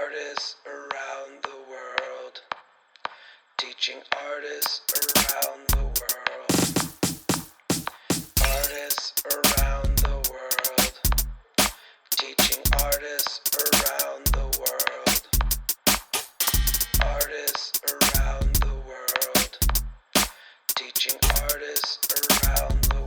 artists around the world. Teaching artists around the world. Artists around the world. Teaching artists around the world. Artists around the world. Teaching artists around the world.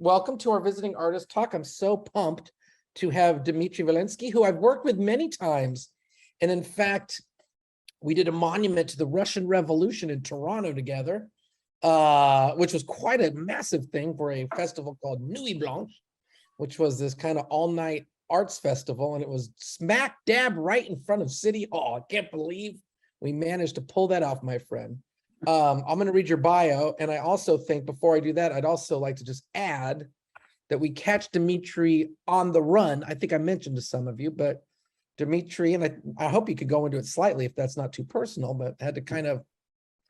Welcome to our Visiting Artist Talk. I'm so pumped to have Dmitry Vilensky, who I've worked with many times. And in fact, we did a monument to the Russian Revolution in Toronto together, which was quite a massive thing for a festival called Nuit Blanche, which was this kind of all-night arts festival. And it was smack dab right in front of City Hall. I can't believe we managed to pull that off, my friend. I'm going to read your bio. And I also think before I do that, I'd also like to just add that we catch Dmitry on the run. I think I mentioned to some of you, but Dmitry, and I hope you could go into it slightly if that's not too personal, but had to kind of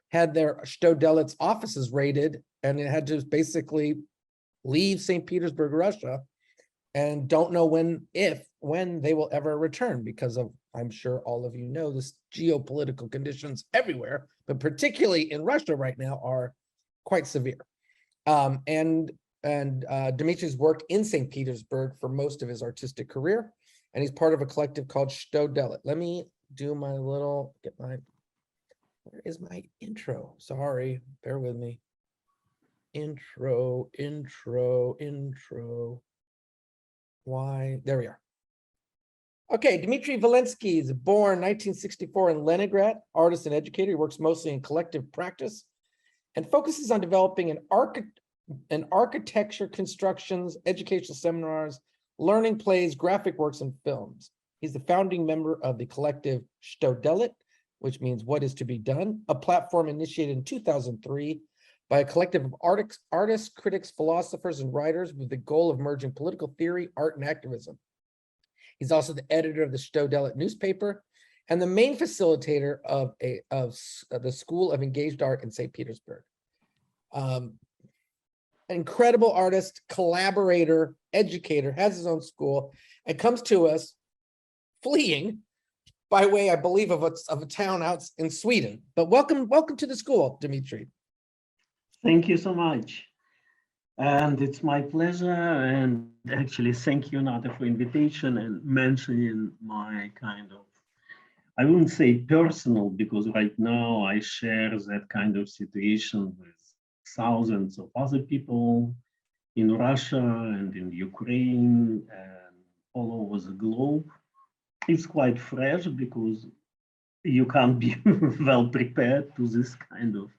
had their Chto Delat's offices raided, and it had to basically leave St. Petersburg, Russia, and don't know when they will ever return because of, I'm sure all of you know, this geopolitical conditions everywhere, but particularly in Russia right now are quite severe. And Dmitry's worked in St. Petersburg for most of his artistic career, and he's part of a collective called Chto Delat. Let me do my little, where is my intro? Sorry, bear with me. Intro. Why? There we are. Okay, Dmitry Vilensky is born 1964 in Leningrad, artist and educator. He works mostly in collective practice and focuses on developing an architecture, constructions, educational seminars, learning plays, graphic works, and films. He's the founding member of the collective Chto Delat, which means what is to be done, a platform initiated in 2003 by a collective of artists, critics, philosophers, and writers with the goal of merging political theory, art, and activism. He's also the editor of the Chto Delat newspaper and the main facilitator of the School of Engaged Art in St. Petersburg. Incredible artist, collaborator, educator, has his own school, and comes to us fleeing by way, I believe, of a town out in Sweden. But welcome to the school, Dmitry. Thank you so much. And it's my pleasure. And actually, thank you, Nata, for invitation and mentioning my kind of, I wouldn't say personal, because right now I share that kind of situation with thousands of other people in Russia and in Ukraine and all over the globe. It's quite fresh because you can't be well prepared to this kind of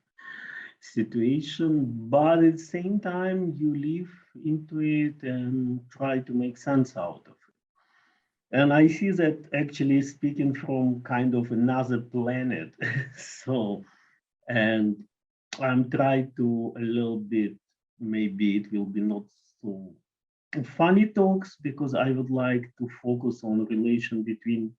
situation, but at the same time you live into it and try to make sense out of it. And I see that actually speaking from kind of another planet. So, and I'm trying to a little bit, maybe it will be not so funny talks, because I would like to focus on relation between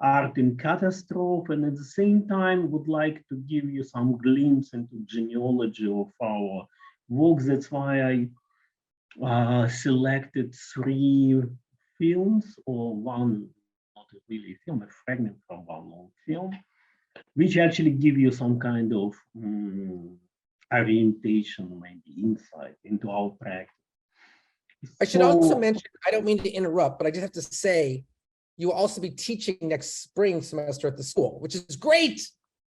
art and catastrophe, and at the same time would like to give you some glimpse into genealogy of our work. That's why I selected 3 films, or one, not really a film, a fragment from one long film, which actually give you some kind of orientation, maybe insight into our practice. I should also mention, I don't mean to interrupt, but I just have to say, you will also be teaching next spring semester at the school, which is great.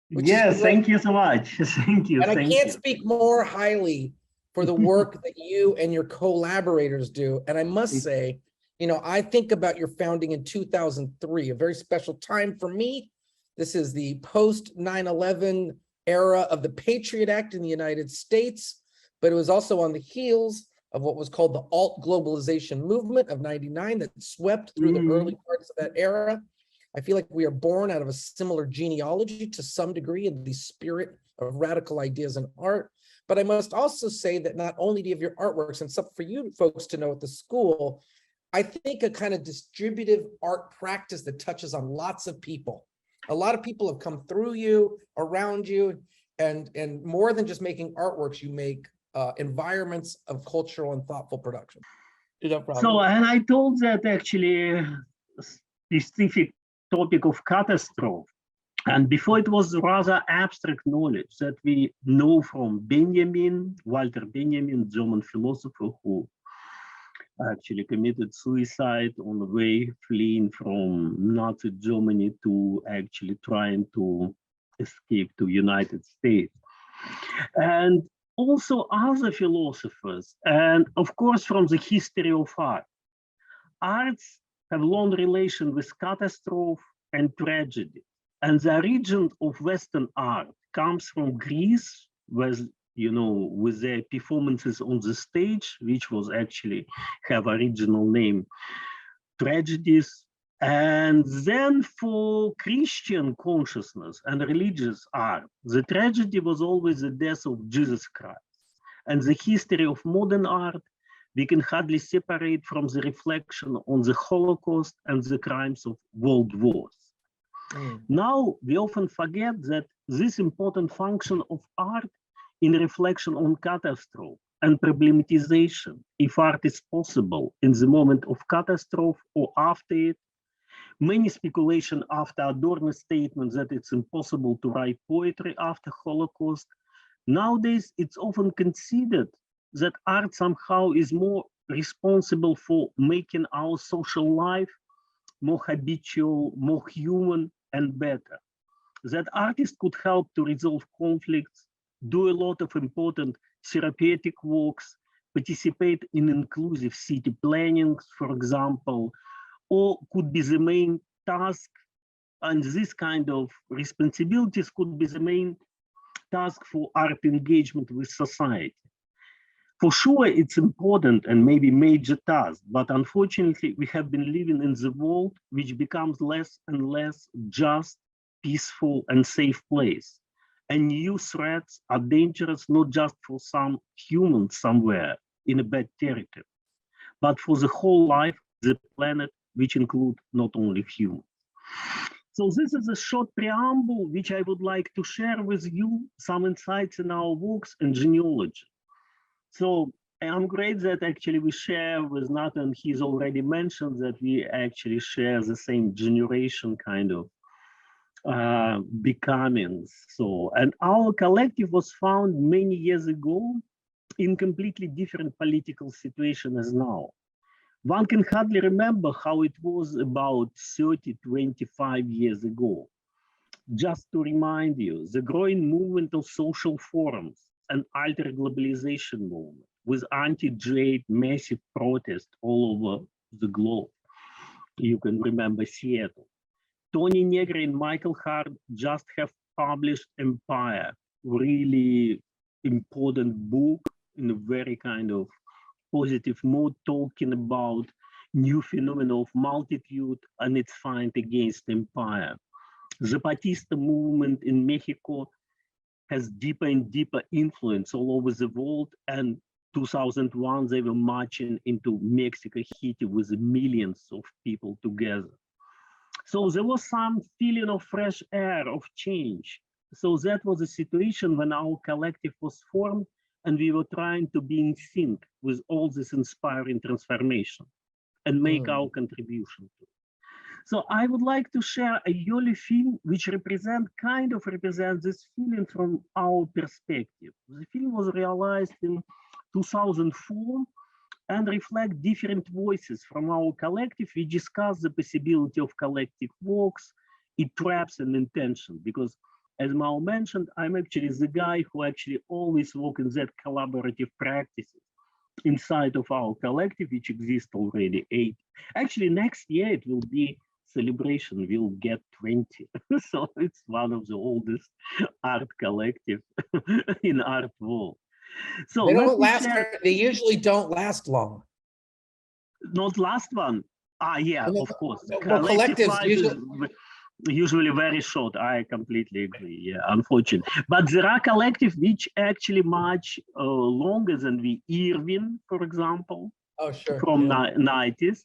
Yes, thank you so much. Thank you. And I can't speak more highly for the work that you and your collaborators do. And I must say, you know, I think about your founding in 2003, a very special time for me. This is the post 9/11 era of the Patriot Act in the United States, but it was also on the heels of what was called the alt globalization movement of '99 that swept through the early parts of that era. I feel like we are born out of a similar genealogy to some degree in the spirit of radical ideas in art. But I must also say that not only do you have your artworks, and something for you folks to know at the school, I think a kind of distributive art practice that touches on lots of people. A lot of people have come through you, around you, and more than just making artworks, you make environments of cultural and thoughtful production. No problem. So, and I told that actually specific topic of catastrophe. And before it was rather abstract knowledge that we know from Walter Benjamin, German philosopher who actually committed suicide on the way fleeing from Nazi Germany to actually trying to escape to United States. And also other philosophers, and of course from the history of art. Arts have long relation with catastrophe and tragedy. And the origin of Western art comes from Greece, with their performances on the stage, which was actually have original name tragedies. And then for Christian consciousness and religious art, the tragedy was always the death of Jesus Christ. And the history of modern art, we can hardly separate from the reflection on the Holocaust and the crimes of world wars. Now, we often forget that this important function of art in reflection on catastrophe and problematization, if art is possible in the moment of catastrophe or after it. Many speculation after Adorno's statement that it's impossible to write poetry after Holocaust. Nowadays, it's often considered that art somehow is more responsible for making our social life more habitual, more human, and better. That artists could help to resolve conflicts, do a lot of important therapeutic works, participate in inclusive city planning, for example, or could be the main task, and this kind of responsibilities could be the main task for art engagement with society. For sure, it's important and maybe major task, but unfortunately, we have been living in the world which becomes less and less just, peaceful, and safe place. And new threats are dangerous not just for some humans somewhere in a bad territory, but for the whole life, the planet, which include not only humans. So this is a short preamble which I would like to share with you some insights in our works and genealogy. So I'm great that actually we share with Nathan, he's already mentioned that we actually share the same generation kind of becomings. So, and our collective was found many years ago in completely different political situation as now. One can hardly remember how it was about 30, 25 years ago. Just to remind you, the growing movement of social forums and alter globalization movement with anti-Jade massive protest all over the globe. You can remember Seattle. Tony Negri and Michael Hart just have published Empire, really important book in a very kind of positive mood, talking about new phenomena of multitude and its fight against empire. Zapatista movement in Mexico has deeper and deeper influence all over the world. And 2001, they were marching into Mexico City with millions of people together. So there was some feeling of fresh air, of change. So that was a situation when our collective was formed and we were trying to be in sync with all this inspiring transformation and make our contribution to it. So I would like to share a early film which represents this feeling from our perspective. The film was realized in 2004 and reflect different voices from our collective. We discuss the possibility of collective works, its traps and intention, because as Mao mentioned, I'm actually the guy who actually always work in that collaborative practices inside of our collective, which exists already 8. Actually, next year it will be celebration, we'll get 20. So it's one of the oldest art collective in art world. So they don't last, they usually don't last long. Not last one. Yeah, of course. Well, collectives usually very short. I completely agree. Yeah, unfortunately. But there are collectives which actually much longer than the Irving, for example. Oh, sure. From 90s.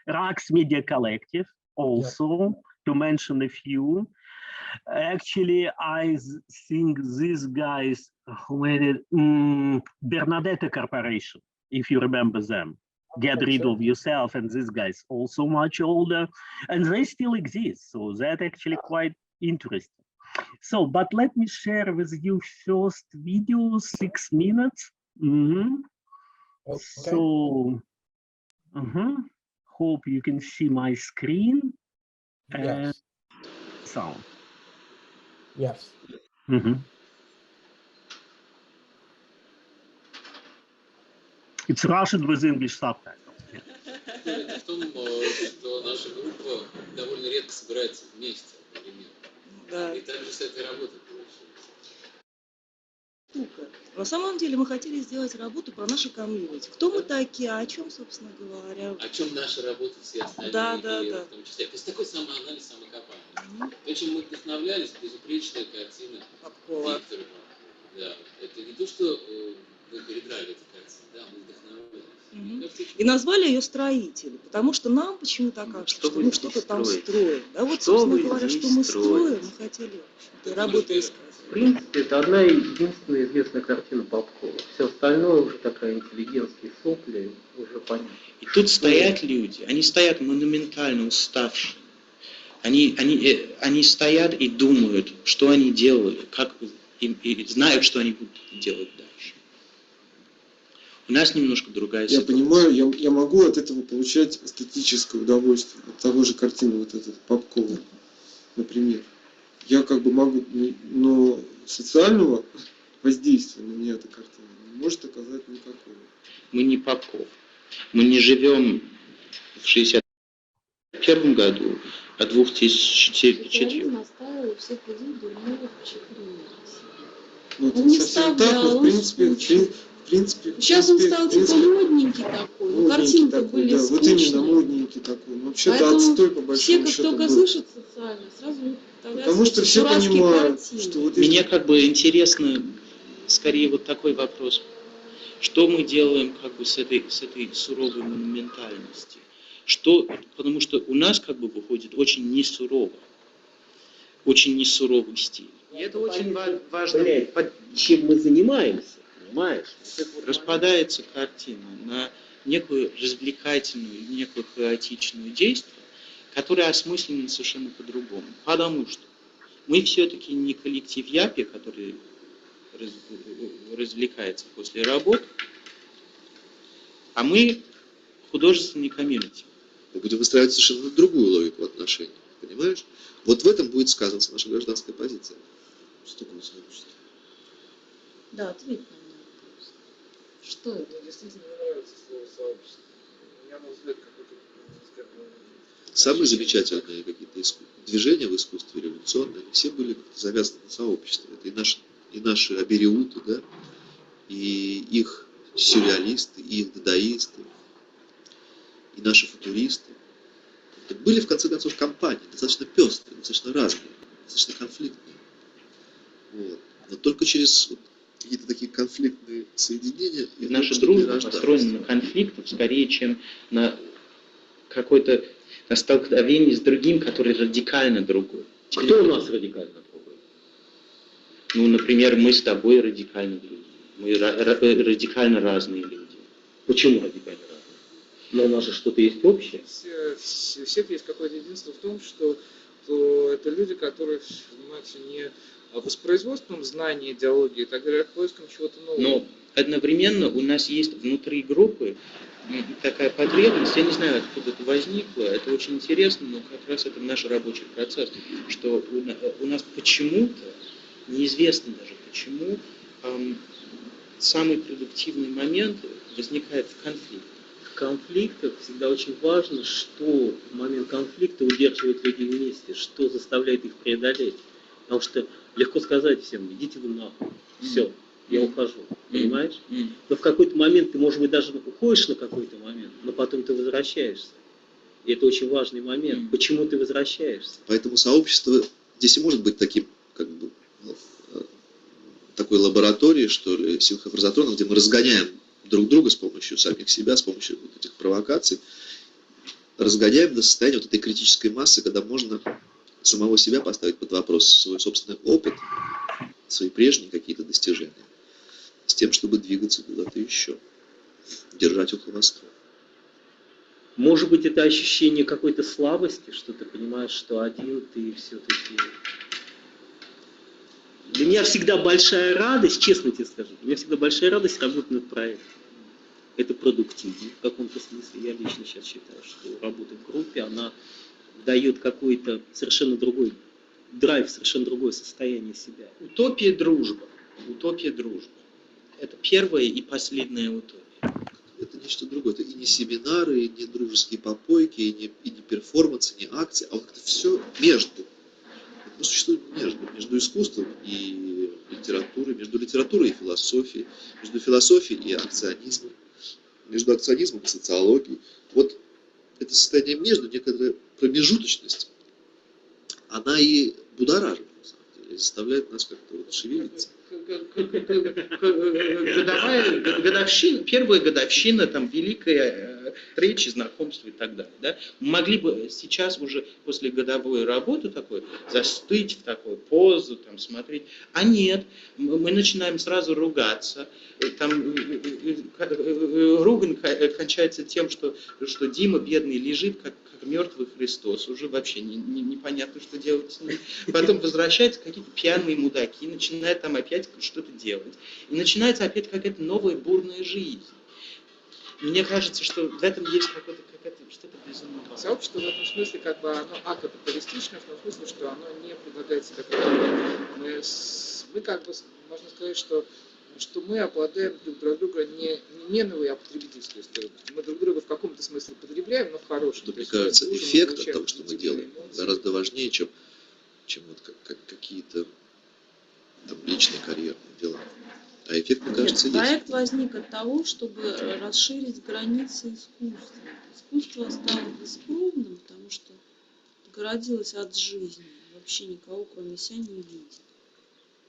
Rax Media Collective, also, to mention a few. Actually, I think these guys who made it, Bernadette Corporation, if you remember them. Get rid of yourself, and these guys also much older, and they still exist. So that actually quite interesting. So, but let me share with you first video, 6 minutes. Okay. So, hope you can see my screen and Yes. sound. Yes. It's Russian with English subtitles. В том, что наша группа довольно редко собирается вместе, например. Да. И также с этой работой получилось. На самом деле мы хотели сделать работу про нашу комьюнити. Кто мы такие, о чем, собственно говоря. О чем наша работа, все остальные, да. В том числе. То есть такой самоанализ, самокопание. То, чем мы вдохновлялись, безупречная картина Виктора. Да. Это не то, что вы передрали эту картину, да, мы вдохновлялись. И назвали ее «Строители», потому что нам почему-то кажется, что мы что-то там строим. Да, вот, собственно говоря, что мы строим, мы хотели работу искать. В принципе, это одна единственная известная картина Попкова. Все остальное уже такая интеллигентские сопли, уже понятно. И тут стоят люди, они стоят монументально уставшие. Они стоят и думают, что они делали, и знают, что они будут делать дальше. У нас немножко другая ситуация. Я понимаю, я могу от этого получать эстетическое удовольствие, от того же картины вот этой Попкова, например. Я как бы могу, но социального воздействия на меня эта картина не может оказать никакого. Мы не Попков. Мы не живем в 1961 году, а 2004. Социализм оставил всех людей дурного впечатления. Ну, это не совсем так, но в принципе, сейчас он стал типа модненький такой, но картинки были да, скучные. Вот именно модненький такой. Но вообще-то отстой по большому все, счету. Все, кто слышит социально, сразу потому что все понимают, что вот мне как бы интересно, скорее вот такой вопрос. Что мы делаем как бы с этой суровой монументальности? Потому что у нас как бы выходит очень несуровый стиль. И это очень важно, чем мы занимаемся, понимаешь? Распадается картина на некую развлекательную, некую хаотичную действие, которое осмысленно совершенно по-другому. Потому что мы все-таки не коллектив Япи, который развлекается после работы, а мы художественный комьюнити. Мы будем выстраивать совершенно другую логику отношений, понимаешь? Вот в этом будет сказываться наша гражданская позиция. Что такое сообщество? Да, ответь на мой вопрос. Что это? Мне действительно не нравится слово сообщество. У меня, на взгляд, какой-то, самые замечательные какие-то движения в искусстве революционные, они все были как-то завязаны на сообщество. Это и наши абериуты, да, и их сюрреалисты, и их дадаисты, и наши футуристы. Это были, в конце концов, компании, достаточно пестрые, достаточно разные, достаточно конфликтные. Вот. Но только через какие-то такие конфликтные соединения... Наша дружба построена на конфликтах, скорее, чем на какой-то на столкновении с другим, который радикально другой. Кто у нас радикально другой? Ну, например, мы с тобой радикально другие. Мы радикально разные люди. Почему радикально разные? Но у нас же что-то есть общее. У всех есть какое-то единство в том, что это люди, которые занимаются не воспроизводством знаний, идеологии и так далее, а поиском чего-то нового. Но одновременно у нас есть внутри группы такая потребность, я не знаю, откуда это возникло, это очень интересно, но как раз это наш рабочий процесс, что у нас почему-то, неизвестно даже почему, самый продуктивный момент возникает в конфликте. В конфликтах всегда очень важно, что в момент конфликта удерживает людей вместе, что заставляет их преодолеть. Потому что легко сказать всем, идите вы нахуй, все, я ухожу, понимаешь? Но в какой-то момент ты, может быть, даже уходишь на какой-то момент, но потом ты возвращаешься. И это очень важный момент. Почему ты возвращаешься? Поэтому сообщество здесь и может быть таким, как бы, такой лабораторией, что ли, синхрофразотронов, где мы разгоняем друг друга с помощью самих себя, с помощью вот этих провокаций, разгоняем до состояния вот этой критической массы, когда можно самого себя поставить под вопрос, свой собственный опыт, свои прежние какие-то достижения, с тем, чтобы двигаться куда-то еще, держать у хвоста. Может быть, это ощущение какой-то слабости, что ты понимаешь, что один ты все-таки... Для меня всегда большая радость, честно тебе скажу, для меня всегда большая радость работать над проектом. Это продуктивно в каком-то смысле. Я лично сейчас считаю, что работа в группе, она дает какой-то совершенно другой драйв, совершенно другое состояние себя. Утопия дружба. Утопия дружба. Это первая и последняя утопия. Это нечто другое. Это и не семинары, и не дружеские попойки, и не перформансы, не акции, а вот это все между. Это существует между искусством и литературой, между литературой и философией, между философией и акционизмом, между акционизмом и социологией. Вот это состояние между, некоторая промежуточность, она и будоражит, на самом деле, и заставляет нас как-то вот шевелиться. Первая годовщина, там, великая встреча, знакомство и так далее. Да? Мы могли бы сейчас уже после годовой работы такой застыть в такой позу, там, смотреть. А нет, мы начинаем сразу ругаться. Там, ругань кончается тем, что Дима бедный лежит, как мертвый Христос, уже вообще непонятно, что делать с ним. Потом возвращаются какие-то пьяные мудаки, начинают там опять что-то делать. И начинается опять какая-то новая бурная жизнь. Мне кажется, что в этом есть какое-то что-то безумное. Сообщество в этом смысле как бы оно акапиталистичное, в том смысле, что оно не предлагает себя как мы как бы, можно сказать, что мы обладаем друг для друга не меновой, а потребительской стоимостью. Мы друг друга в каком-то смысле потребляем, но в хорошем. Мне кажется, эффект от того, что мы делаем, гораздо важнее, чем вот какие-то там личные карьерные дела. А эффект, мне кажется, есть. Проект возник от того, чтобы расширить границы искусства. Искусство стало бескровным, потому что отгородилось от жизни. Вообще никого, кроме себя, не видит.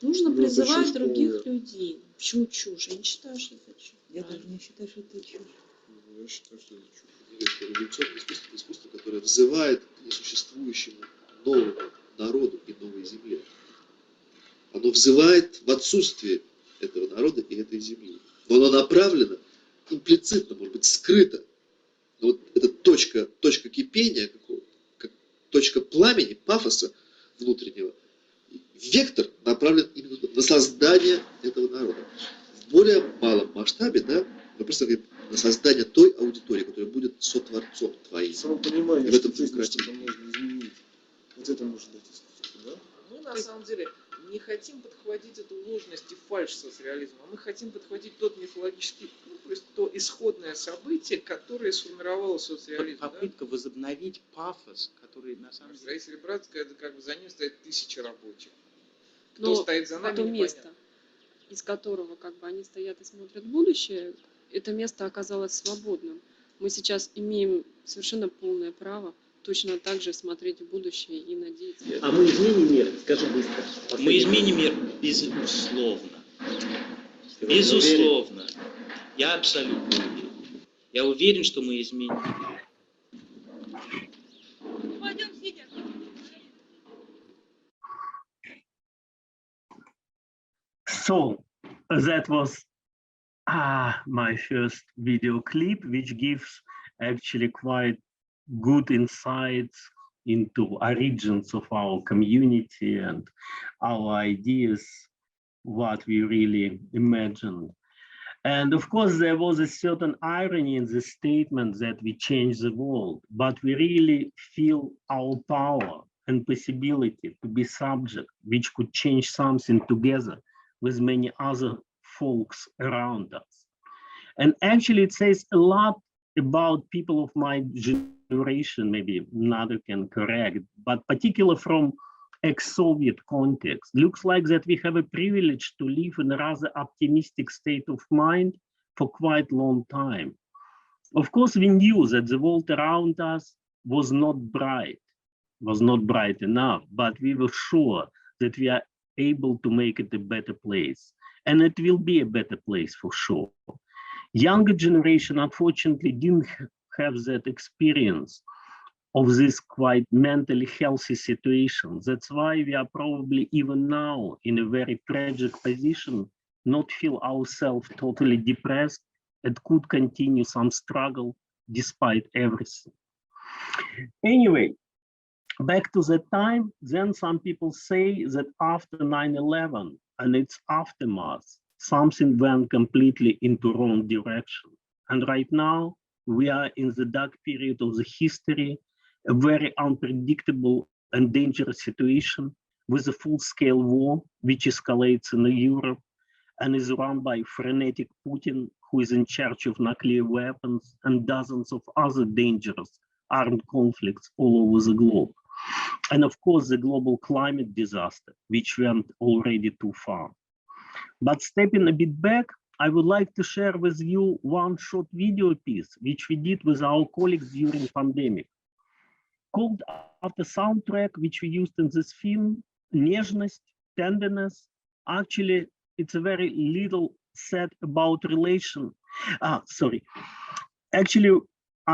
Нужно призывать других людей. Почему чушь? Я не считаю, что это чушь. Я даже не считаю, что это чушь. Я считаю, что это чушь. Революционное искусство – это искусство, которое взывает к несуществующему новому народу и новой земле. Оно взывает в отсутствие этого народа и этой земли. Но оно направлено имплицитно, может быть, скрыто. Но вот эта точка кипения, как точка пламени, пафоса внутреннего, вектор направлен именно на создание этого народа. В более малом масштабе, да, мы просто говорим на создание той аудитории, которая будет сотворцом твоим. Самопонимание, в этом что это можно изменить. Вот это может быть искусство, да? Мы на самом деле не хотим подхватить эту ложность и фальшь социализма, а мы хотим подхватить тот мифологический, то есть то исходное событие, которое сформировало социализм. Попытка возобновить пафос, который на самом деле... Строители братская, это как бы за ним стоит 1000 рабочих. Кто Но стоит за нами, то непонятно. место, из которого как бы они стоят и смотрят в будущее, это место оказалось свободным. Мы сейчас имеем совершенно полное право точно так же смотреть в будущее и надеяться. А мы изменим мир? Скажи быстро. Мы изменим мир, безусловно. Безусловно. Я абсолютно уверен. Я уверен, что мы изменим мир. So that was my first video clip, which gives actually quite good insights into origins of our community and our ideas, what we really imagined. And of course, there was a certain irony in the statement that we change the world, but we really feel our power and possibility to be subject, which could change something together with many other folks around us. And actually, it says a lot about people of my generation, maybe another can correct, but particularly from ex-Soviet context. Looks like that we have a privilege to live in a rather optimistic state of mind for quite a long time. Of course, we knew that the world around us was not bright enough, but we were sure that we are able to make it a better place. And it will be a better place for sure. Younger generation, unfortunately, didn't have that experience of this quite mentally healthy situation. That's why we are probably even now in a very tragic position, not feel ourselves totally depressed and could continue some struggle despite everything. Anyway, back to that time, then some people say that after 9/11 and its aftermath, something went completely into wrong direction. And right now, we are in the dark period of the history, a very unpredictable and dangerous situation with a full-scale war, which escalates in Europe and is run by frenetic Putin, who is in charge of nuclear weapons and dozens of other dangerous armed conflicts all over the globe. And of course, the global climate disaster, which went already too far. But stepping a bit back, I would like to share with you one short video piece, which we did with our colleagues during pandemic, called after soundtrack, which we used in this film, Нежность, tenderness. Actually, it's a very little said about relation. Actually,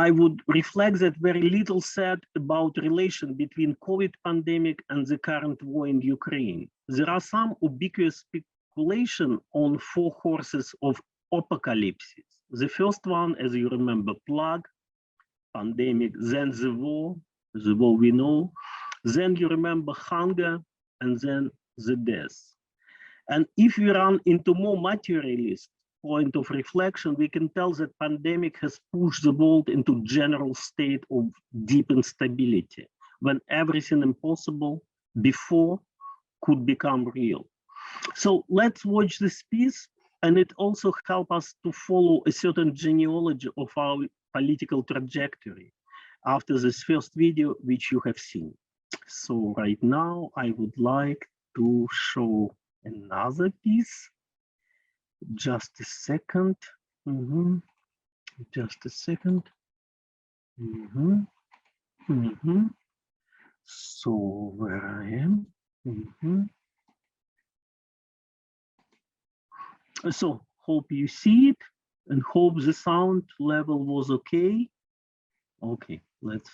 I would reflect that very little said about relation between COVID pandemic and the current war in Ukraine. There are some ubiquitous speculation on four horses of apocalypse. The first one, as you remember, plague, pandemic, then the war we know, then you remember hunger, and then the death. And if we run into more materialist point of reflection, we can tell that pandemic has pushed the world into general state of deep instability, when everything impossible before could become real. So let's watch this piece, and it also helps us to follow a certain genealogy of our political trajectory after this first video, which you have seen. So right now, I would like to show another piece. Just a second. Just a second. So where I am. So hope you see it and hope the sound level was okay. Okay, let's.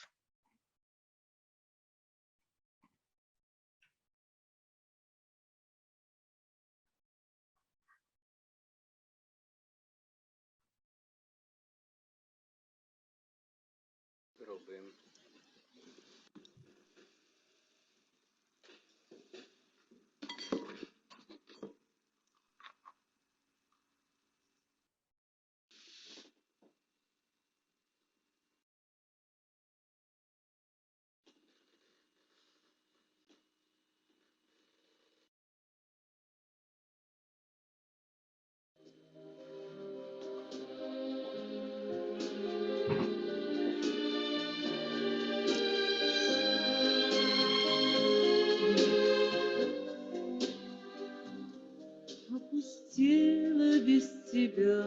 Опустела без тебя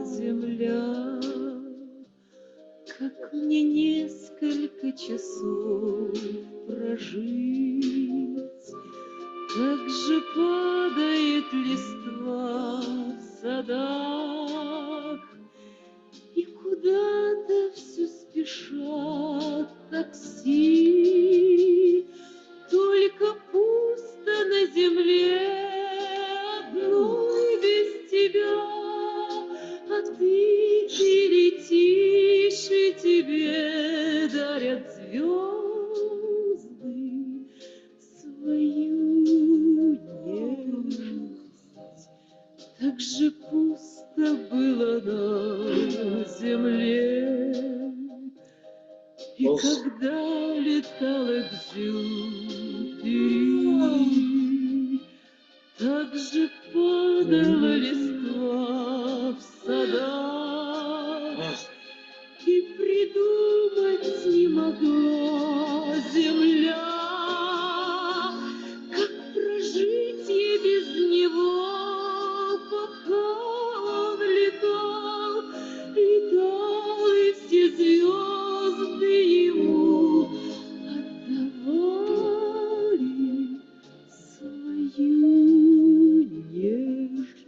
земля, как мне несколько часов прожить, как же падает листва в садах, и куда-то все спешат такси, только пусто на земле одной без тебя, а ты летишь, и тебе дарят звезды свою нежность. Так же пусто было на земле, и когда летал экзюпери, так же падала листва в садах, и придумать не могла земля, как прожить ей без него, пока он летал, летал, и все звезды ему отдавали свою нежность.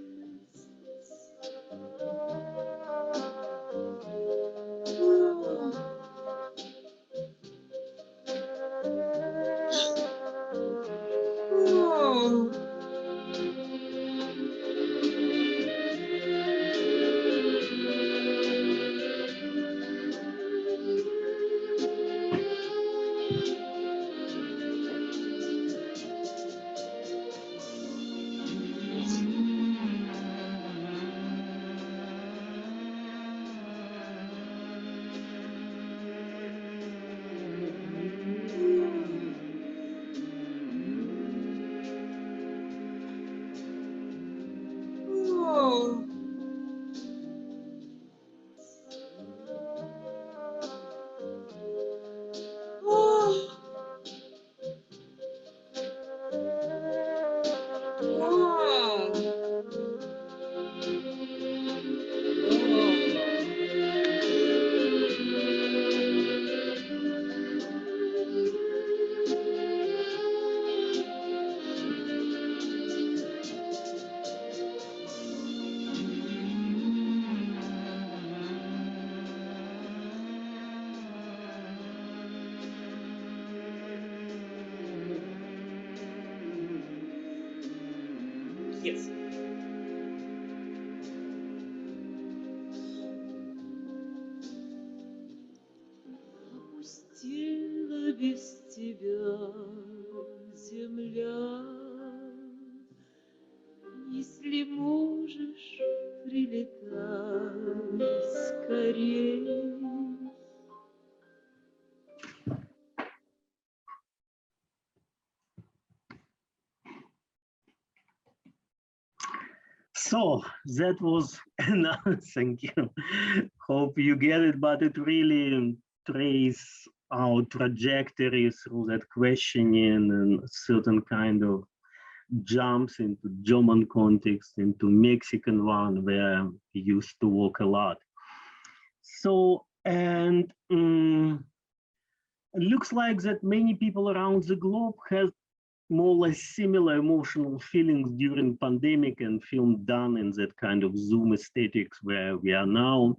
Yes. Опустела без тебя земля. Если можешь, прилетай скорей. So that was thank you. Hope you get it, but it really traces our trajectory through that questioning and certain kind of jumps into German context, into Mexican one where we used to work a lot. So, and it looks like that many people around the globe have more or less similar emotional feelings during pandemic and film done in that kind of Zoom aesthetics where we are now.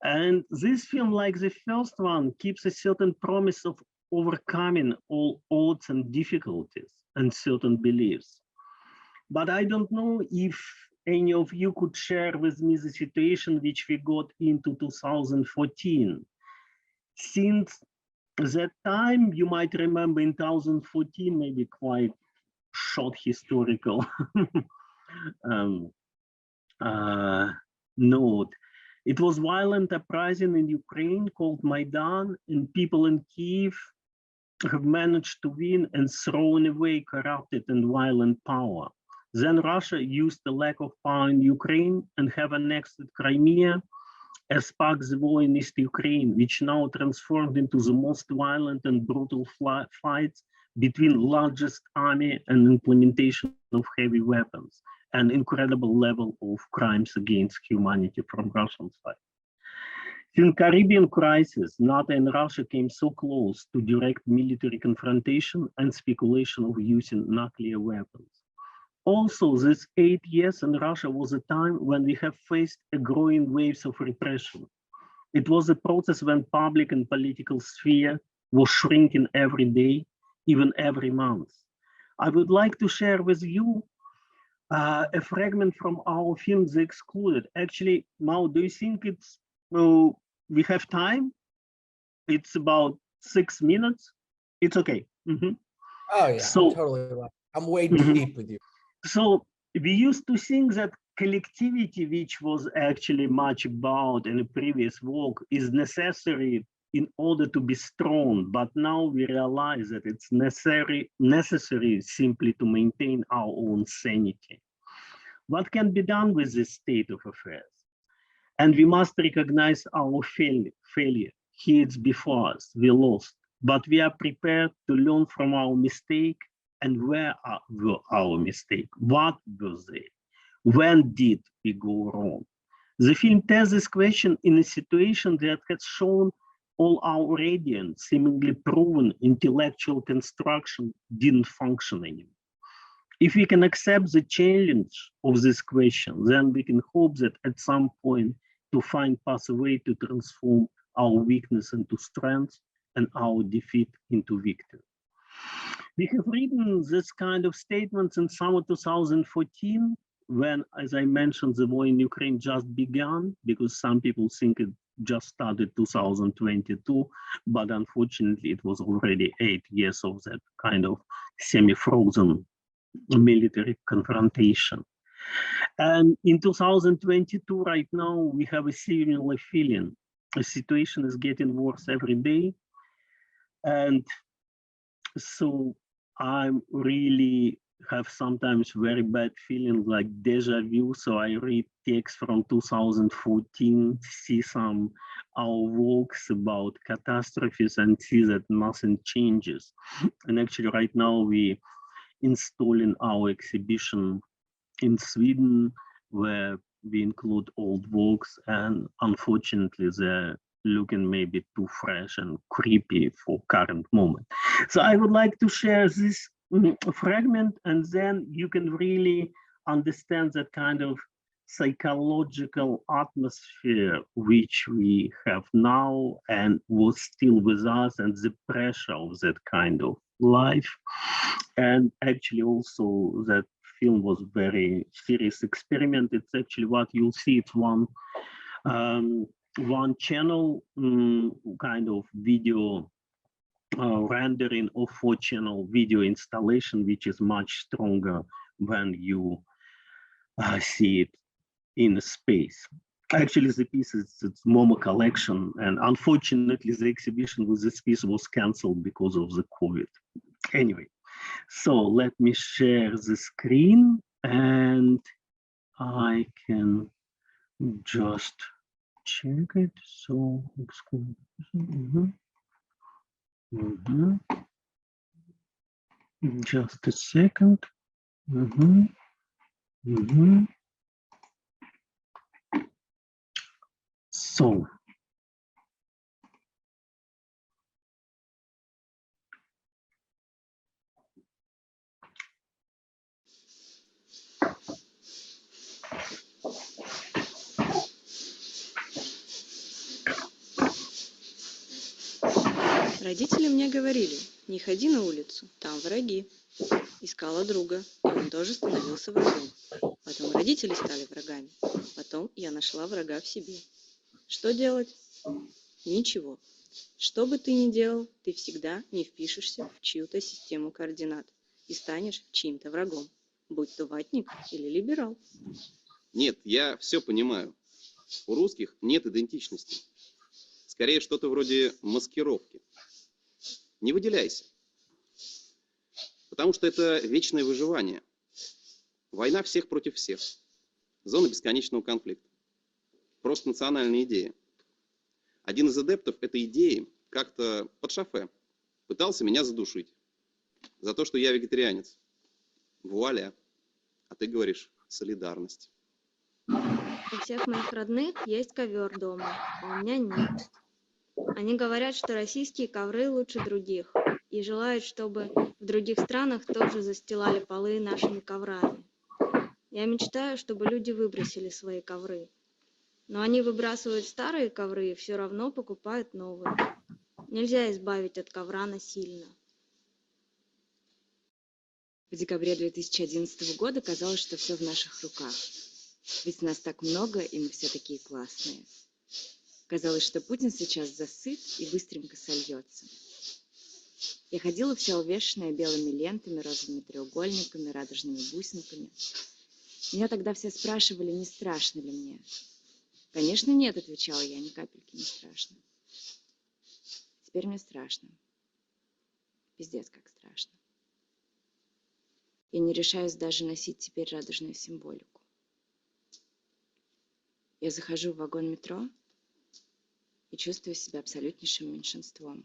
And this film, like the first one, keeps a certain promise of overcoming all odds and difficulties and certain beliefs. But I don't know if any of you could share with me the situation which we got into 2014. Since that time, you might remember in 2014, maybe quite short historical note. It was violent uprising in Ukraine called Maidan, and people in Kiev have managed to win and thrown away corrupted and violent power. Then Russia used the lack of power in Ukraine and have annexed Crimea as sparked the war in East Ukraine, which now transformed into the most violent and brutal fights between largest army and implementation of heavy weapons, an incredible level of crimes against humanity from Russian side. Since Caribbean crisis, NATO and Russia came so close to direct military confrontation and speculation of using nuclear weapons. Also, this 8 years in Russia was a time when we have faced a growing waves of repression. It was a process when public and political sphere was shrinking every day, even every month. I would like to share with you a fragment from our film, The Excluded. Actually, Mao, do you think it's, we have time? It's about 6 minutes. It's okay. Oh yeah, So, I'm totally right. I'm way deep with you. So we used to think that collectivity, which was actually much about in the previous work, is necessary in order to be strong. But now we realize that it's necessary simply to maintain our own sanity. What can be done with this state of affairs? And we must recognize our failure. Here it's before us, we lost, but we are prepared to learn from our mistake. And where were our mistakes? What was they? When did we go wrong? The film tests this question in a situation that has shown all our radiant, seemingly proven intellectual construction didn't function anymore. If we can accept the challenge of this question, then we can hope that at some point to find pathway to transform our weakness into strength and our defeat into victory. We have written this kind of statements in summer 2014, when, as I mentioned, the war in Ukraine just began, because some people think it just started 2022, but unfortunately it was already 8 years of that kind of semi-frozen military confrontation. And in 2022, right now, we have a similar feeling. The situation is getting worse every day. And so I really have sometimes very bad feeling like deja vu. So I read texts from 2014, see some our works about catastrophes and see that nothing changes. And actually right now we installing our exhibition in Sweden where we include old works, and unfortunately they're looking maybe too fresh and creepy for current moment. So I would like to share this fragment, and then you can really understand that kind of psychological atmosphere which we have now and was still with us, and the pressure of that kind of life, and actually also that film was very serious experiment. It's actually what you'll see. It's one channel kind of video rendering or 4-channel video installation, which is much stronger when you see it in space. Actually, the piece is its MoMA collection, and unfortunately, the exhibition with this piece was cancelled because of the COVID. Anyway, so let me share the screen, and I can just check it. So, just a second. So, Родители мне говорили, не ходи на улицу, там враги. Искала друга, и он тоже становился врагом. Потом родители стали врагами. Потом я нашла врага в себе. Что делать? Ничего. Что бы ты ни делал, ты всегда не впишешься в чью-то систему координат и станешь чьим-то врагом, будь то ватник или либерал. Нет, я все понимаю. У русских нет идентичности. Скорее, что-то вроде маскировки. Не выделяйся. Потому что это вечное выживание. Война всех против всех. Зона бесконечного конфликта. Просто национальная идея. Один из адептов этой идеи как-то под шофе пытался меня задушить. За то, что я вегетарианец. Вуаля. А ты говоришь солидарность. У всех моих родных есть ковер дома, а у меня нет. Они говорят, что российские ковры лучше других и желают, чтобы в других странах тоже застилали полы нашими коврами. Я мечтаю, чтобы люди выбросили свои ковры. Но они выбрасывают старые ковры и все равно покупают новые. Нельзя избавить от ковра насильно. В декабре 2011 года казалось, что все в наших руках. Ведь нас так много, и мы все такие классные. Казалось, что Путин сейчас засыт и быстренько сольется. Я ходила вся увешанная белыми лентами, розовыми треугольниками, радужными бусинками. Меня тогда все спрашивали, не страшно ли мне. Конечно, нет, отвечала я, ни капельки не страшно. Теперь мне страшно. Пиздец, как страшно. Я не решаюсь даже носить теперь радужную символику. Я захожу в вагон метро и чувствую себя абсолютнейшим меньшинством.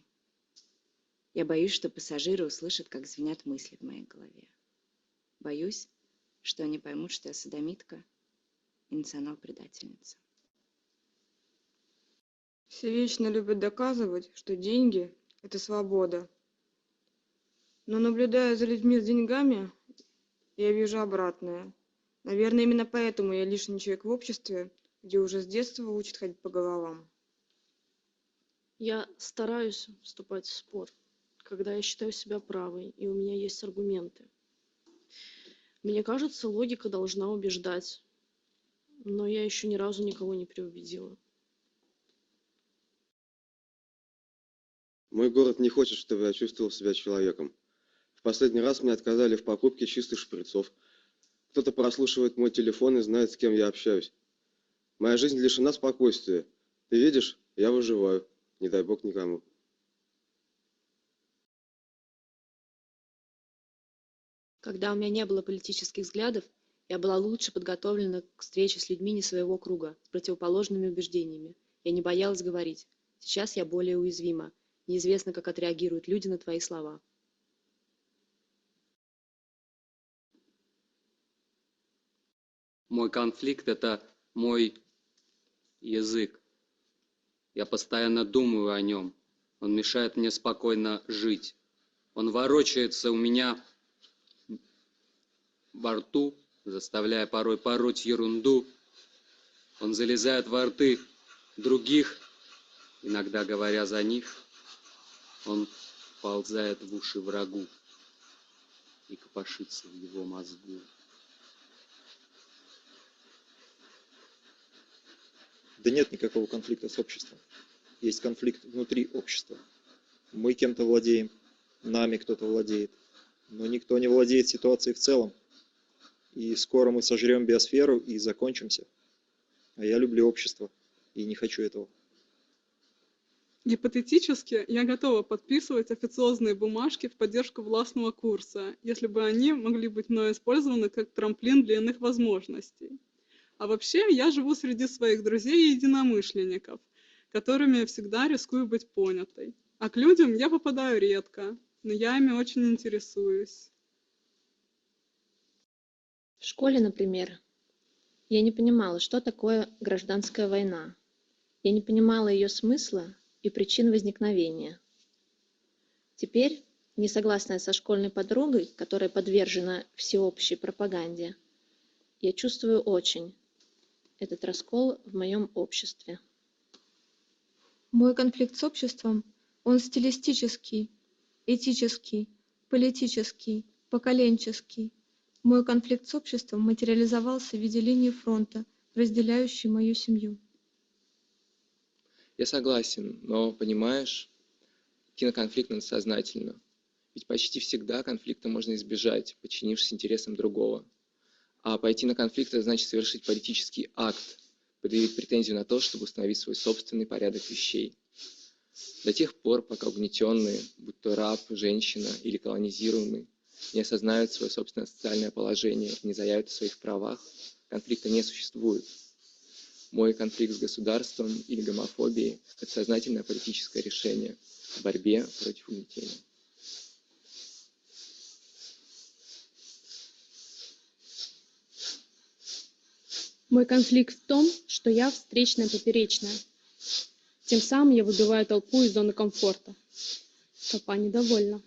Я боюсь, что пассажиры услышат, как звенят мысли в моей голове. Боюсь, что они поймут, что я содомитка и национал-предательница. Все вечно любят доказывать, что деньги – это свобода. Но наблюдая за людьми с деньгами, я вижу обратное. Наверное, именно поэтому я лишний человек в обществе, где уже с детства учат ходить по головам. Я стараюсь вступать в спор, когда я считаю себя правой, и у меня есть аргументы. Мне кажется, логика должна убеждать, но я еще ни разу никого не переубедила. Мой город не хочет, чтобы я чувствовал себя человеком. В последний раз мне отказали в покупке чистых шприцов. Кто-то прослушивает мой телефон и знает, с кем я общаюсь. Моя жизнь лишена спокойствия. Ты видишь, я выживаю. Не дай бог никому. Когда у меня не было политических взглядов, я была лучше подготовлена к встрече с людьми не своего круга, с противоположными убеждениями. Я не боялась говорить. Сейчас я более уязвима. Неизвестно, как отреагируют люди на твои слова. Мой конфликт – это мой язык. Я постоянно думаю о нем. Он мешает мне спокойно жить. Он ворочается у меня во рту, заставляя порой пороть ерунду. Он залезает во рты других, иногда говоря за них. Он ползает в уши врагу и копошится в его мозгу. Да нет никакого конфликта с обществом. Есть конфликт внутри общества. Мы кем-то владеем, нами кто-то владеет, но никто не владеет ситуацией в целом. И скоро мы сожрем биосферу и закончимся. А я люблю общество и не хочу этого. Гипотетически я готова подписывать официозные бумажки в поддержку властного курса, если бы они могли быть мной использованы как трамплин для иных возможностей. А вообще я живу среди своих друзей и единомышленников, которыми я всегда рискую быть понятой. А к людям я попадаю редко, но я ими очень интересуюсь. В школе, например, я не понимала, что такое гражданская война. Я не понимала ее смысла и причин возникновения. Теперь, не согласная со школьной подругой, которая подвержена всеобщей пропаганде, я чувствую очень этот раскол в моем обществе. Мой конфликт с обществом, он стилистический, этический, политический, поколенческий. Мой конфликт с обществом материализовался в виде линии фронта, разделяющей мою семью. Я согласен, но, понимаешь, идти на конфликт надо сознательно. Ведь почти всегда конфликта можно избежать, подчинившись интересам другого. А пойти на конфликт – это значит совершить политический акт, предъявить претензию на то, чтобы установить свой собственный порядок вещей. До тех пор, пока угнетенные, будь то раб, женщина или колонизируемый, не осознают свое собственное социальное положение и не заявят о своих правах, конфликта не существует. Мой конфликт с государством или гомофобией – это сознательное политическое решение в борьбе против угнетения. Мой конфликт в том, что я встречная поперечная. Тем самым я выбиваю толпу из зоны комфорта. Толпа недовольна.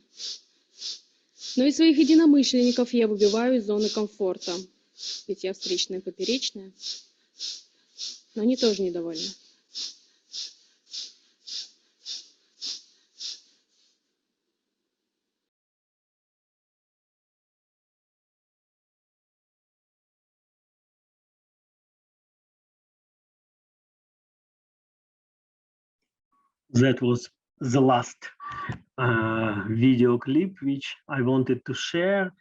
Но и своих единомышленников я выбиваю из зоны комфорта. Ведь я встречная поперечная. Но они тоже недовольны. That was the last video clip which I wanted to share,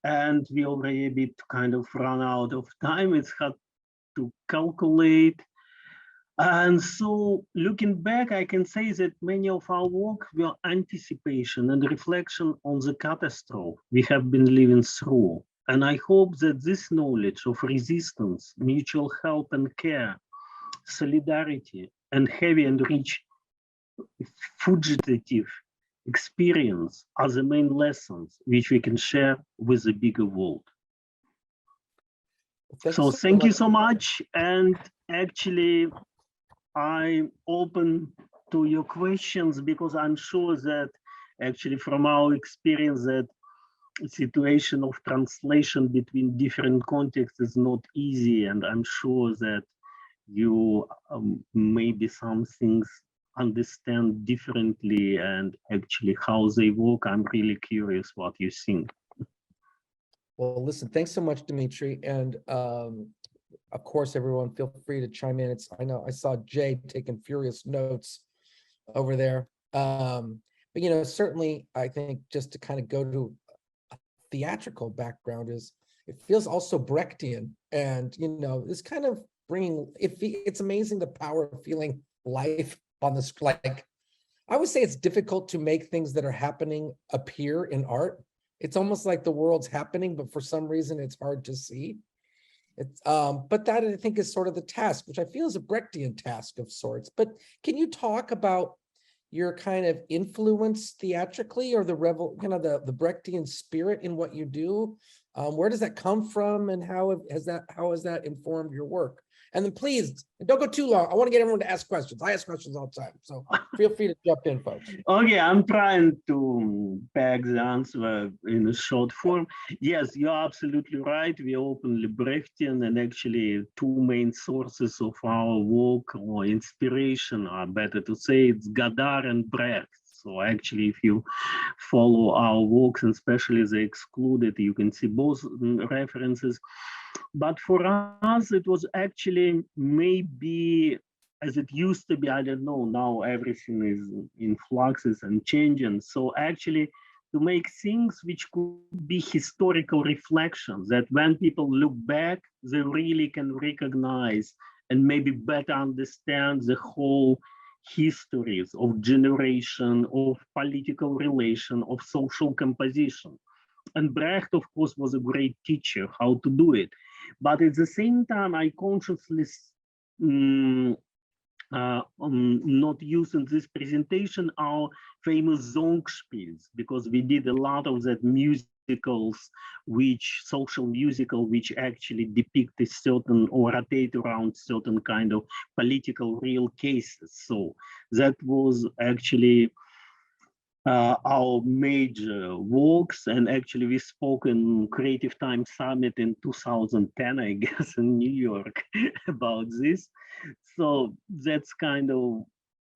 and we already a bit kind of run out of time. It's hard to calculate. And so looking back, I can say that many of our work were anticipation and reflection on the catastrophe we have been living through. And I hope that this knowledge of resistance, mutual help and care, solidarity, and heavy and rich fugitive experience are the main lessons which we can share with the bigger world. So thank you so much. And actually, I'm open to your questions because I'm sure that actually from our experience that situation of translation between different contexts is not easy. And I'm sure that you maybe some things understand differently and actually how they work. I'm really curious what you think. Well, listen, thanks so much, Dmitry. And of course, everyone, feel free to chime in. I know I saw Jay taking furious notes over there. But, you know, certainly, I think just to kind of go to a theatrical background it feels also Brechtian. And, you know, this kind of bringing, it's amazing the power of feeling life on this. Like, I would say it's difficult to make things that are happening appear in art. It's almost like the world's happening, but for some reason it's hard to see. But that I think is sort of the task, which I feel is a Brechtian task of sorts. But can you talk about your kind of influence theatrically, or the the Brechtian spirit in what you do? Where does that come from, and how has that informed your work? And then please, don't go too long. I want to get everyone to ask questions. I ask questions all the time, so feel free to jump in, folks. Okay, I'm trying to pack the answer in a short form. Yes, you're absolutely right. We openly Brechtian, and actually two main sources of our work or inspiration are, better to say, it's Godard and Brecht. So actually, if you follow our works, and especially the excluded, you can see both references. But for us, it was actually maybe as it used to be, I don't know, now everything is in fluxes and changing. So actually to make things which could be historical reflections, that when people look back, they really can recognize and maybe better understand the whole histories of generation, of political relation, of social composition. And Brecht, of course, was a great teacher how to do it. But at the same time, I consciously not using this presentation our famous Songspiels, because we did a lot of that musicals, which social musical, which actually depict a certain or rotate around certain kind of political real cases. So that was actually our major works, and actually we spoke in Creative Time Summit in 2010, I guess, in New York about this. So that's kind of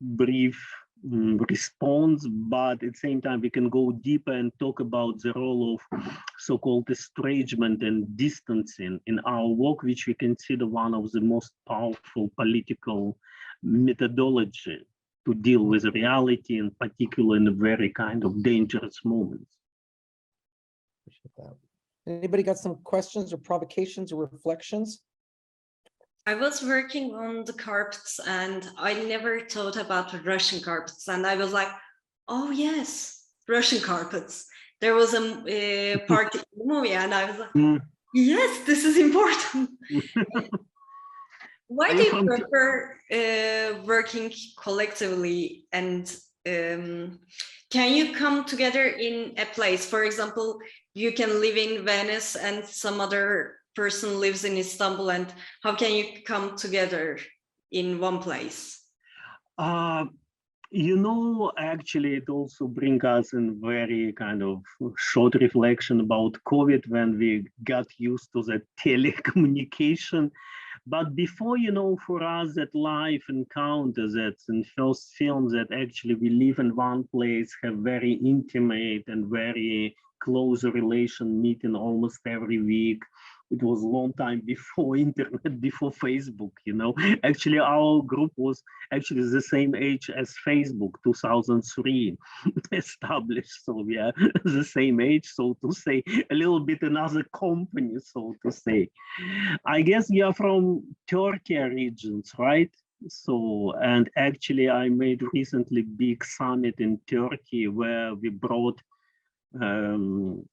brief response, but at the same time we can go deeper and talk about the role of so-called estrangement and distancing in our work, which we consider one of the most powerful political methodology to deal with reality, in particular in a very kind of dangerous moments. Anybody got some questions or provocations or reflections? I was working on the carpets and I never thought about the Russian carpets. And I was like, oh yes, Russian carpets. There was a part in the movie and I was like, yes, this is important. Why do you prefer working collectively, and can you come together in a place? For example, you can live in Venice and some other person lives in Istanbul, and how can you come together in one place? You know, actually, it also brings us in very kind of short reflection about COVID when we got used to the telecommunication. But before, you know, for us that life encounter, that's in first film, that actually we live in one place, have very intimate and very close relation, meeting almost every week. It was a long time before internet, before Facebook, you know. Actually, our group was actually the same age as Facebook, 2003 established. So we are the same age, so to say, a little bit another company, so to say. I guess you are from Turkey regions, right? So, and actually I made recently big summit in Turkey where we brought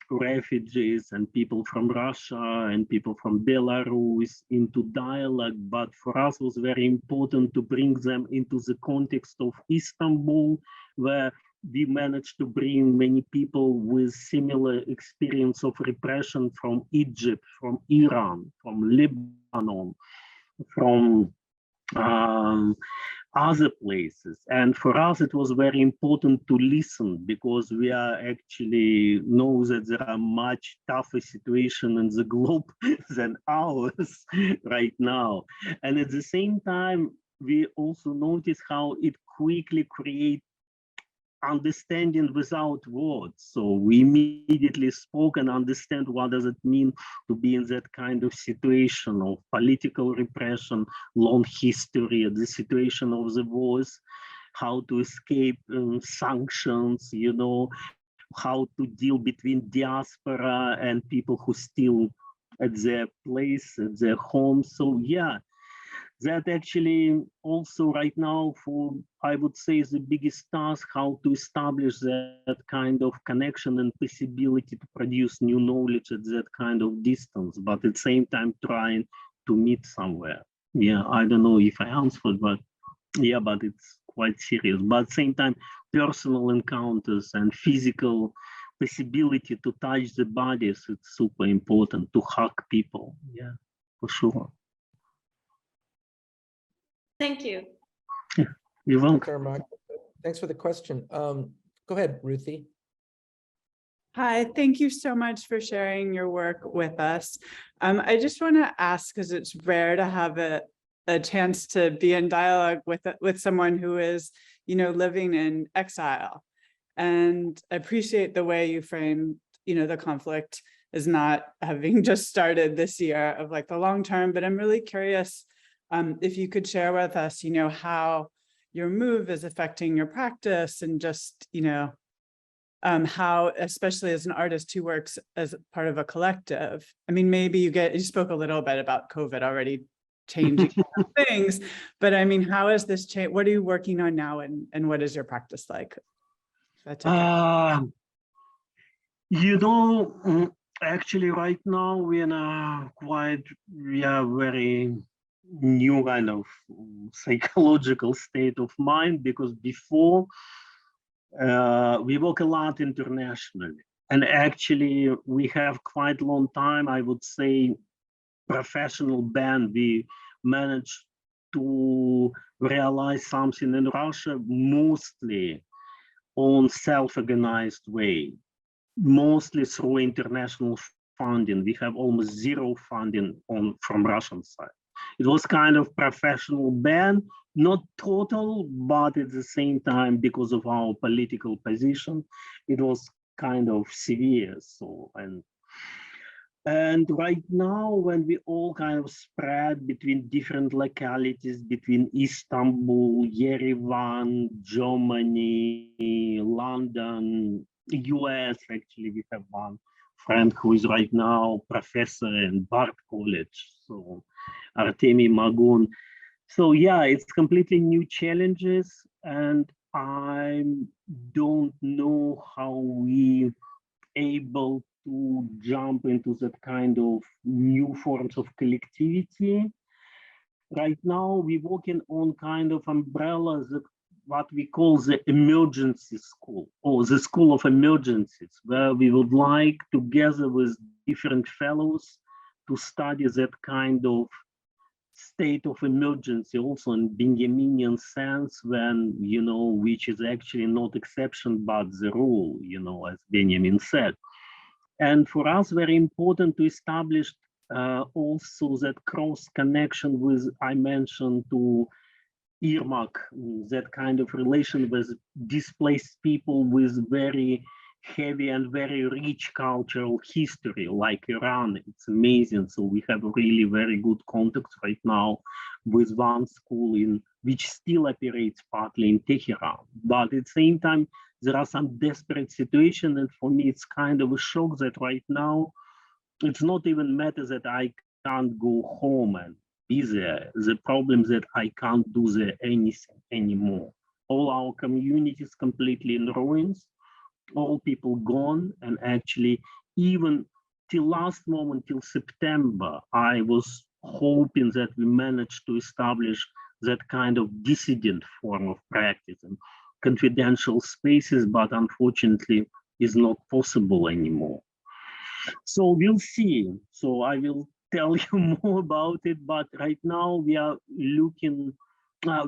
refugees and people from Russia and people from Belarus into dialogue, but for us it was very important to bring them into the context of Istanbul, where we managed to bring many people with similar experience of repression from Egypt, from Iran, from Lebanon, from other places. And for us, it was very important to listen, because we are actually know that there are much tougher situations in the globe than ours right now. And at the same time, we also notice how it quickly creates understanding without words. So we immediately spoke and understand what does it mean to be in that kind of situation of political repression, long history, the situation of the wars, how to escape sanctions, you know, how to deal between diaspora and people who still at their place, at their home. So yeah, that actually also right now for, I would say, the biggest task, how to establish that kind of connection and possibility to produce new knowledge at that kind of distance, but at the same time trying to meet somewhere. Yeah, I don't know if I answered, but yeah, but it's quite serious. But at the same time, personal encounters and physical possibility to touch the bodies, it's super important, to hug people. Yeah, for sure. Thank you. Yeah, you're welcome. Thanks for the question. Go ahead, Ruthie. Hi, thank you so much for sharing your work with us. I just want to ask, because it's rare to have a chance to be in dialogue with someone who is, you know, living in exile. And I appreciate the way you framed, you know, the conflict is not having just started this year of like the long term, but I'm really curious if you could share with us, you know, how your move is affecting your practice and just, you know, how, especially as an artist who works as part of a collective. I mean, maybe you spoke a little bit about COVID already changing things, but I mean, how is this change? What are you working on now, and what is your practice like? That's okay. You know, actually right now we are very new kind of psychological state of mind, because before we work a lot internationally, and actually we have quite a long time, I would say, professional band. We managed to realize something in Russia mostly on self-organized way, mostly through international funding. We have almost zero funding from Russian side. It was kind of professional ban, not total, but at the same time, because of our political position, it was kind of severe. So, and right now, when we all kind of spread between different localities, between Istanbul, Yerevan, Germany, London, US, actually, we have one friend who is right now professor in Bard College, so Artemy Magun. So yeah, it's completely new challenges, and I don't know how we able to jump into that kind of new forms of collectivity. Right now, we're working on kind of umbrellas, what we call the emergency school, or the school of emergencies, where we would like, together with different fellows, to study that kind of state of emergency, also in Benjaminian sense, when, you know, which is actually not exception, but the rule, you know, as Benjamin said. And for us, very important to establish also that cross connection with, I mentioned, to Irmak, that kind of relation with displaced people with very heavy and very rich cultural history, like Iran. It's amazing. So we have really very good contacts right now with one school in which still operates partly in Tehran. But at the same time, there are some desperate situations, and for me, it's kind of a shock that right now, it's not even matter that I can't go home and be there. The problem is that I can't do there anything anymore. All our communities completely in ruins, all people gone, and actually even till last moment, till September, I was hoping that we managed to establish that kind of dissident form of practice and confidential spaces, but unfortunately is not possible anymore. So we'll see. So I will tell you more about it, but right now we are looking,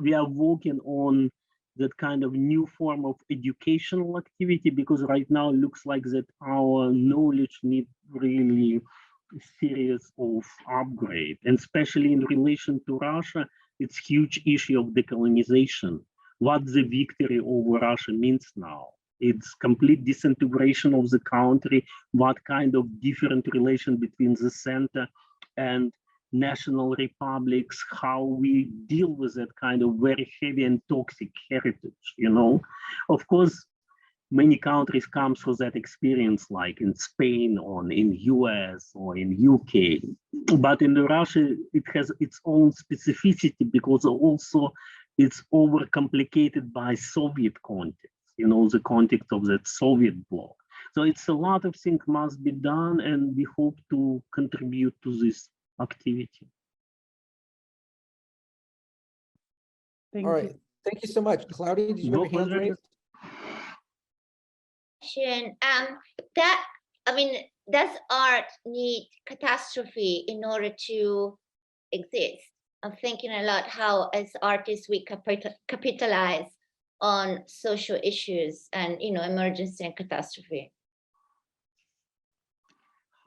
we are working on that kind of new form of educational activity, because right now it looks like that our knowledge needs really serious of upgrade, and especially in relation to Russia, it's huge issue of decolonization. What the victory over Russia means now. It's complete disintegration of the country, what kind of different relation between the center and national republics, how we deal with that kind of very heavy and toxic heritage, you know. Of course, many countries come through that experience, like in Spain or in US or in UK. But in Russia, it has its own specificity, because also it's overcomplicated by Soviet context, you know, the context of that Soviet bloc. So it's a lot of things must be done, and we hope to contribute to this activity. All right, thank you so much. Claudia, did you have your hand raised? That, I mean, does art need catastrophe in order to exist? I'm thinking a lot how, as artists, we capitalize on social issues and, you know, emergency and catastrophe.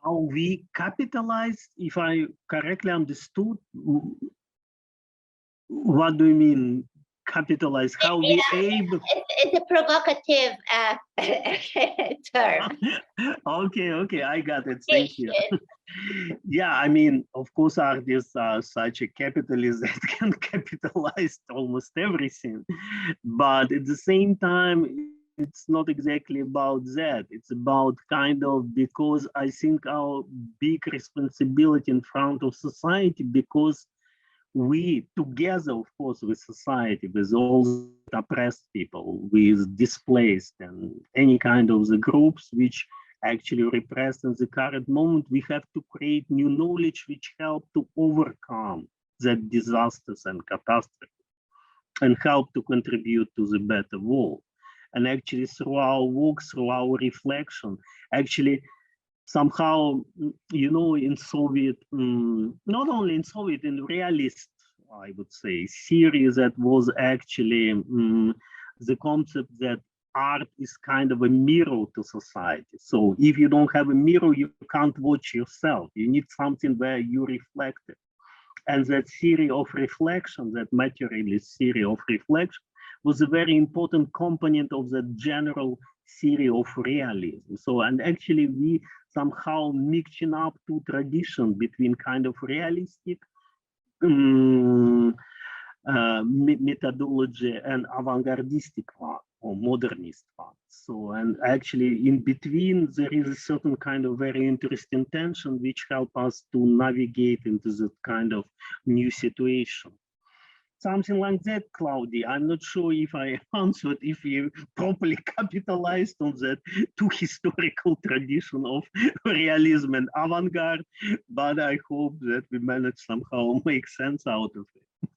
How we capitalize, if I correctly understood, what do you mean capitalize, how we able. It's a provocative term. Okay, I got it. Thank you. Yeah, I mean, of course, artists are such a capitalist that can capitalize almost everything. But at the same time, it's not exactly about that. It's about kind of, because I think our big responsibility in front of society, because we together, of course, with society, with all the oppressed people, with displaced and any kind of the groups which actually repressed in the current moment, we have to create new knowledge which help to overcome that disasters and catastrophes and help to contribute to the better world. And actually through our work, through our reflection, actually somehow, you know, in Soviet, not only in Soviet, in realist, I would say, theory that was actually the concept that art is kind of a mirror to society. So if you don't have a mirror, you can't watch yourself. You need something where you reflect it. And that theory of reflection, that materialist theory of reflection, was a very important component of the general theory of realism. So, and actually we somehow mixing up two traditions between kind of realistic methodology and avant-gardistic one or modernist one. So, and actually in between there is a certain kind of very interesting tension which help us to navigate into that kind of new situation. Something like that, Claudia. I'm not sure if I answered, if you properly capitalized on that two historical tradition of realism and avant-garde, but I hope that we managed somehow make sense out of it.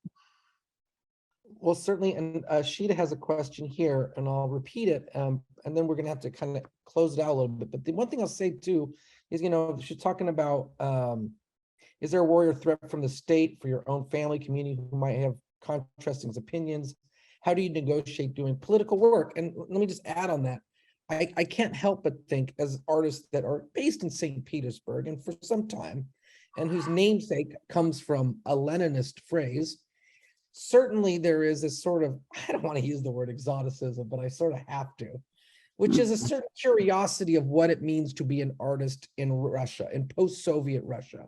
Well, certainly, and Chto has a question here, and I'll repeat it, and then we're going to have to kind of close it out a little bit. But the one thing I'll say too is, you know, she's talking about, is there a warrior threat from the state for your own family, community who might have contrasting opinions? How do you negotiate doing political work? And let me just add on that. I can't help but think, as artists that are based in St. Petersburg and for some time, and whose namesake comes from a Leninist phrase, certainly there is a sort of, I don't want to use the word exoticism, but I sort of have to, which is a certain curiosity of what it means to be an artist in Russia, in post-Soviet Russia.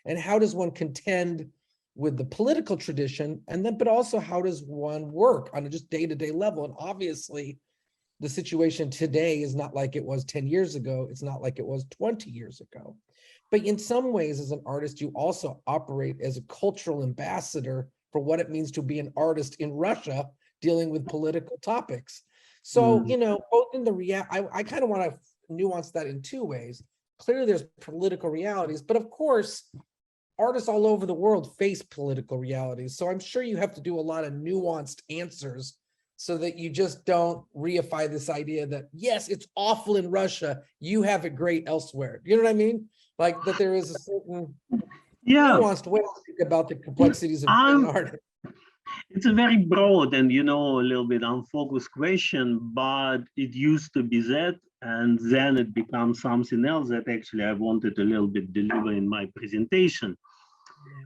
And how does one contend with the political tradition, and then, but also how does one work on a just day-to-day level? And obviously the situation today is not like it was 10 years ago. It's not like it was 20 years ago. But in some ways, as an artist, you also operate as a cultural ambassador for what it means to be an artist in Russia dealing with political topics. So, you know, both in the I kind of want to nuance that in two ways. Clearly there's political realities, but of course, artists all over the world face political realities. So I'm sure you have to do a lot of nuanced answers so that you just don't reify this idea that, yes, it's awful in Russia, you have it great elsewhere. You know what I mean? Like that there is a certain nuanced way to think about the complexities of being an artist. It's a very broad and, you know, a little bit unfocused question, but it used to be that, and then it becomes something else that actually I wanted a little bit deliver in my presentation.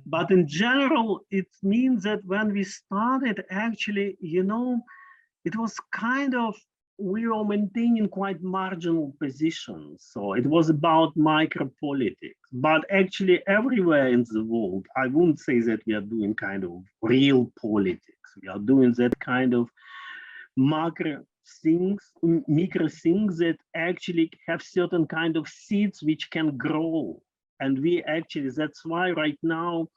But in general, it means that when we started, actually, you know, it was kind of, we were maintaining quite marginal positions. So it was about micropolitics, but actually everywhere in the world, I wouldn't say that we are doing kind of real politics. We are doing that kind of macro things, micro things that actually have certain kind of seeds which can grow. And we actually, that's why right now,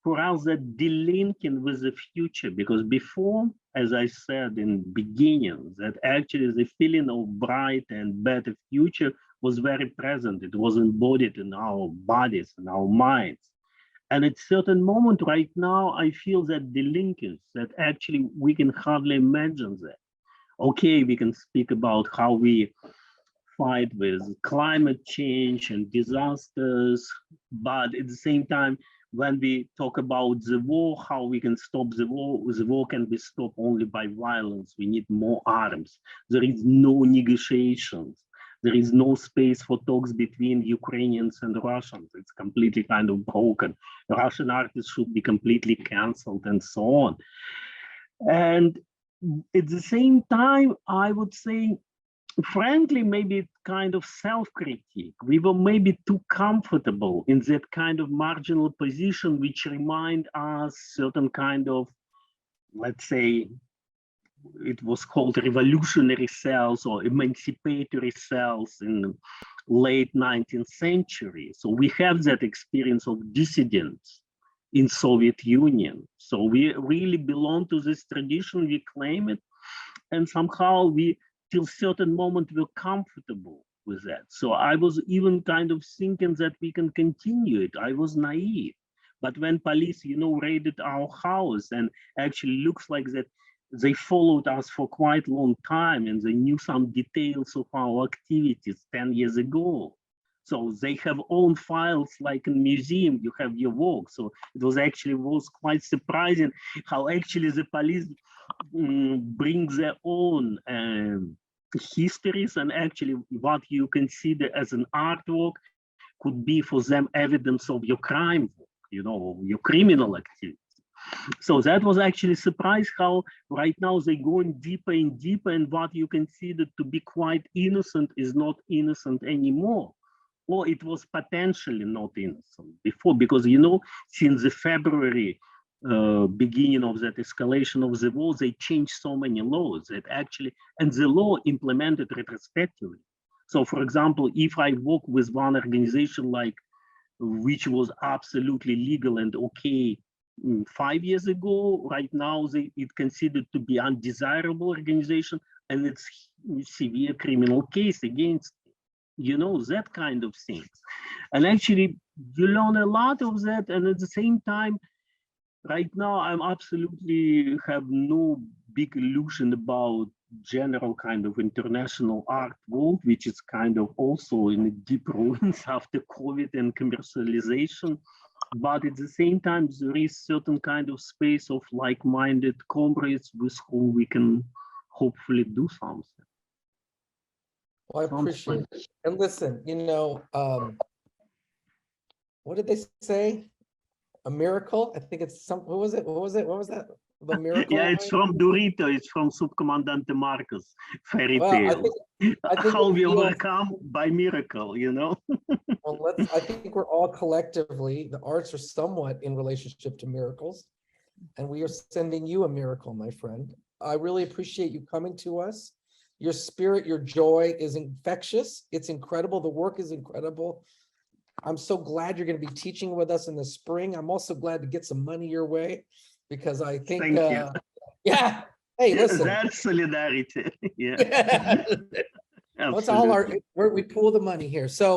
for us, that delinking with the future, because before, as I said in beginning, that actually the feeling of bright and better future was very present. It was embodied in our bodies and our minds. And at certain moment right now, I feel that delinkage, that actually we can hardly imagine that. Okay, we can speak about how we fight with climate change and disasters, but at the same time, when we talk about the war, how we can stop the war can be stopped only by violence. We need more arms. There is no negotiations. There is no space for talks between Ukrainians and Russians. It's completely kind of broken. Russian artists should be completely canceled and so on. And at the same time, I would say, frankly, maybe kind of self-critique. We were maybe too comfortable in that kind of marginal position, which remind us certain kind of, let's say, it was called revolutionary cells or emancipatory cells in the late 19th century. So we have that experience of dissidents in Soviet Union. So we really belong to this tradition, we claim it, and somehow we, till certain moment, were comfortable with that. So I was even kind of thinking that we can continue it. I was naive. But when police, raided our house, and actually looks like that they followed us for quite a long time, and they knew some details of our activities 10 years ago. So they have own files, like in museum, you have your work. So it was quite surprising how actually the police bring their own histories, and actually what you consider as an artwork could be for them evidence of your crime, your criminal activity. So that was actually a surprise how right now they're going deeper and deeper, and what you consider to be quite innocent is not innocent anymore. Or it was potentially not innocent before, because, since the February beginning of that escalation of the war, they changed so many laws that actually, and the law implemented retrospectively. So for example, if I work with one organization which was absolutely legal and okay 5 years ago, right now it's considered to be undesirable organization, and it's severe criminal case against, that kind of things. And actually you learn a lot of that, and at the same time, right now I'm absolutely have no big illusion about general kind of international art world, which is kind of also in a deep ruins after COVID and commercialization. But at the same time, there is certain kind of space of like-minded comrades with whom we can hopefully do something. Well, I appreciate it. And listen, what did they say? A miracle? I think it's what was it? What was that? The miracle? Yeah, it's from Dorito. It's from Subcomandante Marcos fairy tale. I think how we overcome by miracle, Well, I think we're all collectively, the arts are somewhat in relationship to miracles, and we are sending you a miracle, my friend. I really appreciate you coming to us. Your spirit, your joy is infectious. It's incredible. The work is incredible. I'm so glad you're going to be teaching with us in the spring. I'm also glad to get some money your way, because I think, Thank you. Yeah. Hey, listen. That's solidarity. Yeah. It's all we pool the money here. So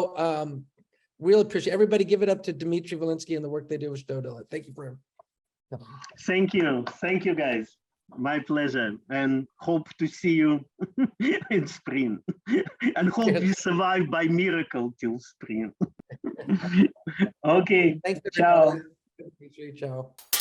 really appreciate everybody. Give it up to Dmitry Vilensky and the work they do with Chto Delat. Thank you for him. Thank you. Thank you, guys. My pleasure, and hope to see you in spring, and hope we survive by miracle till spring. Okay. Thanks. Ciao. Appreciate you. Ciao.